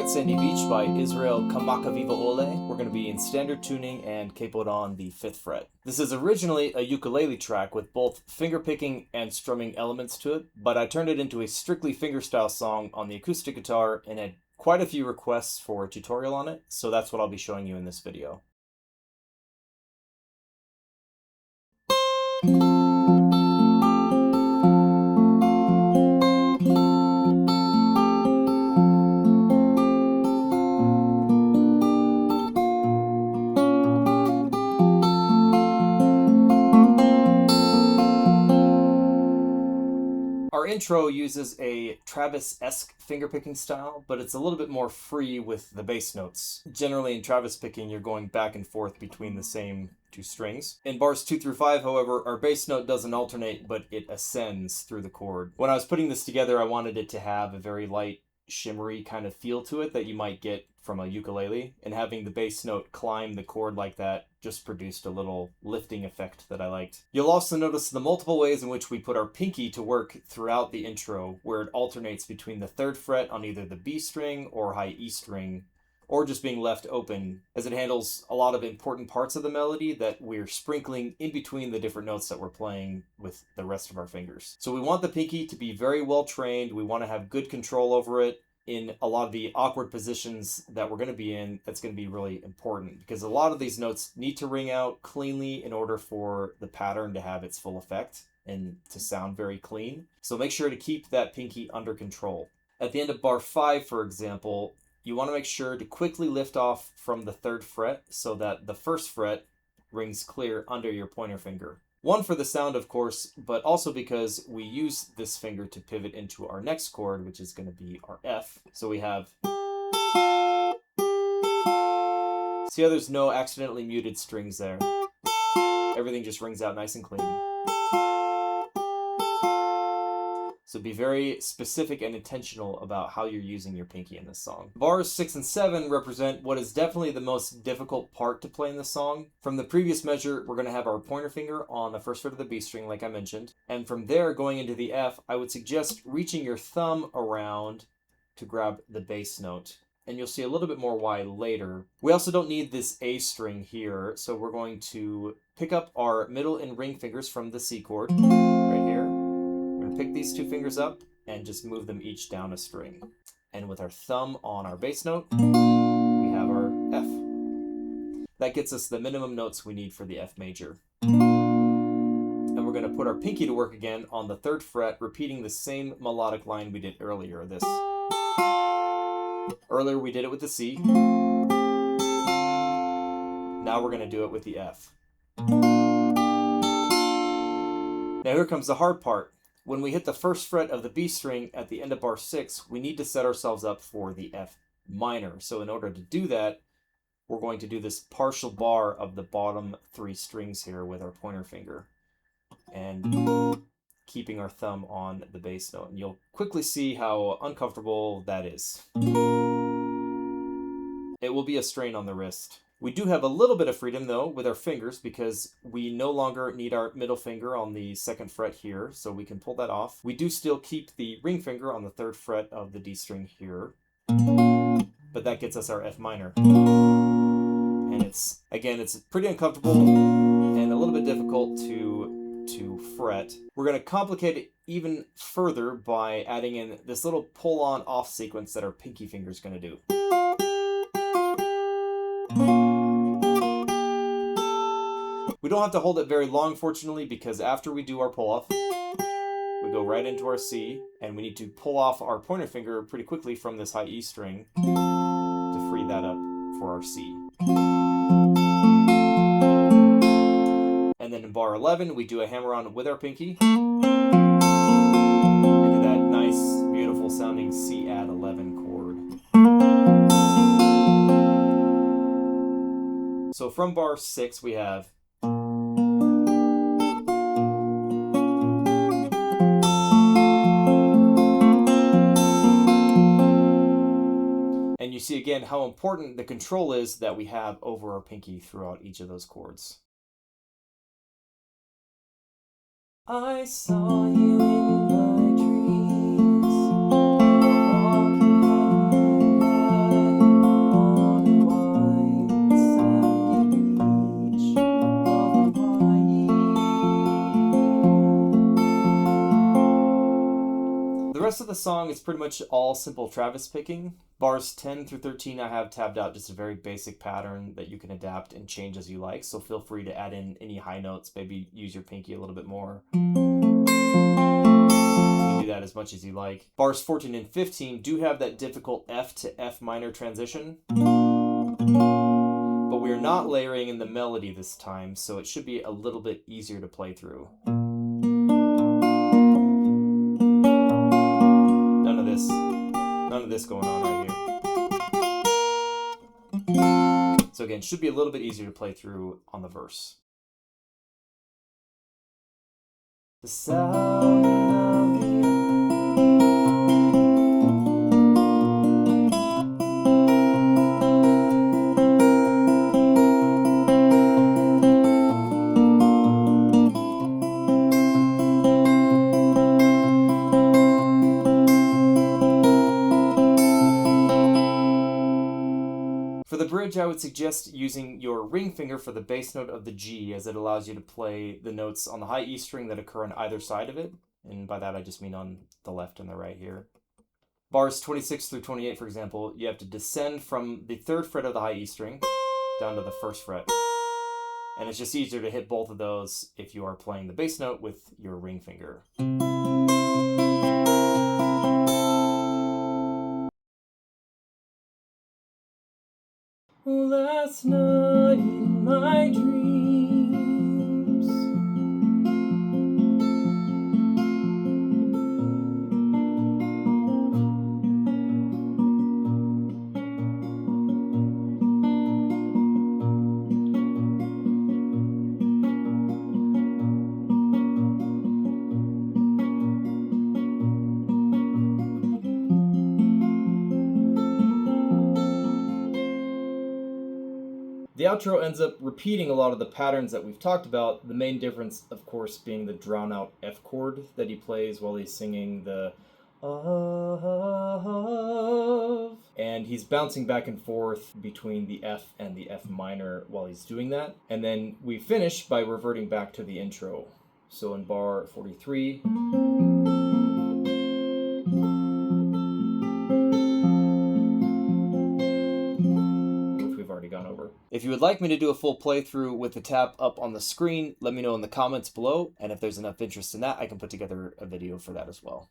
White Sandy Beach by Israel Kamakawiwo'ole. We're going to be in standard tuning and capoed on the 5th fret. This is originally a ukulele track with both fingerpicking and strumming elements to it, but I turned it into a strictly fingerstyle song on the acoustic guitar and had quite a few requests for a tutorial on it, so that's what I'll be showing you in this video. Our intro uses a Travis-esque fingerpicking style, but it's a little bit more free with the bass notes. Generally in Travis picking, you're going back and forth between the same two strings. In bars 2 through 5, however, our bass note doesn't alternate, but it ascends through the chord. When I was putting this together, I wanted it to have a very light, shimmery kind of feel to it that you might get from a ukulele, and having the bass note climb the chord like that just produced a little lifting effect that I liked. You'll also notice the multiple ways in which we put our pinky to work throughout the intro, where it alternates between the 3rd fret on either the B string or high E string, or just being left open, as it handles a lot of important parts of the melody that we're sprinkling in between the different notes that we're playing with the rest of our fingers. So we want the pinky to be very well trained. We want to have good control over it. In a lot of the awkward positions that we're going to be in, that's going to be really important because a lot of these notes need to ring out cleanly in order for the pattern to have its full effect and to sound very clean. So make sure to keep that pinky under control. At the end of bar 5, for example, you want to make sure to quickly lift off from the 3rd fret so that the 1st fret rings clear under your pointer finger. One, for the sound, of course, but also because we use this finger to pivot into our next chord, which is going to be our F. So we have... See how there's no accidentally muted strings there? Everything just rings out nice and clean. So be very specific and intentional about how you're using your pinky in this song. Bars 6 and 7 represent what is definitely the most difficult part to play in this song. From the previous measure, we're going to have our pointer finger on the 1st fret of the B string, like I mentioned. And from there, going into the F, I would suggest reaching your thumb around to grab the bass note. And you'll see a little bit more why later. We also don't need this A string here, so we're going to pick up our middle and ring fingers from the C chord, right here. Pick these 2 fingers up and just move them each down a string. And with our thumb on our bass note, we have our F. That gets us the minimum notes we need for the F major. And we're going to put our pinky to work again on the 3rd fret, repeating the same melodic line we did earlier. Earlier we did it with the C. Now we're going to do it with the F. Now here comes the hard part. When we hit the 1st fret of the B string at the end of bar 6, we need to set ourselves up for the F minor. So in order to do that, we're going to do this partial bar of the bottom 3 strings here with our pointer finger and keeping our thumb on the bass note. And you'll quickly see how uncomfortable that is. It will be a strain on the wrist. We do have a little bit of freedom, though, with our fingers because we no longer need our middle finger on the 2nd fret here, so we can pull that off. We do still keep the ring finger on the 3rd fret of the D string here, but that gets us our F minor. And it's pretty uncomfortable and a little bit difficult to fret. We're going to complicate it even further by adding in this little pull-on-off sequence that our pinky finger is going to do. We don't have to hold it very long, fortunately, because after we do our pull-off, we go right into our C, and we need to pull off our pointer finger pretty quickly from this high E string to free that up for our C. And then in bar 11, we do a hammer-on with our pinky into that nice, beautiful sounding C add 11 chord. So from bar 6, we have... And you see again how important the control is that we have over our pinky throughout each of those chords. I saw you in my dreams, walking the song is pretty much all simple Travis picking. Bars 10 through 13 I have tabbed out just a very basic pattern that you can adapt and change as you like, so feel free to add in any high notes, maybe use your pinky a little bit more. You can do that as much as you like. Bars 14 and 15 do have that difficult F to F minor transition, but we're not layering in the melody this time, so it should be a little bit easier to play through. None of this going on right here. So again, should be a little bit easier to play through on the verse. The sound of the For the bridge, I would suggest using your ring finger for the bass note of the G, as it allows you to play the notes on the high E string that occur on either side of it. And by that, I just mean on the left and the right here. Bars 26 through 28, for example, you have to descend from the 3rd fret of the high E string down to the 1st fret. And it's just easier to hit both of those if you are playing the bass note with your ring finger. Last night in my dreams, the outro ends up repeating a lot of the patterns that we've talked about, the main difference, of course, being the drawn-out F chord that he plays while he's singing the of, and he's bouncing back and forth between the F and the F minor while he's doing that. And then we finish by reverting back to the intro. So in bar 43, gone over. If you would like me to do a full playthrough with the tab up on the screen, let me know in the comments below, and if there's enough interest in that, I can put together a video for that as well.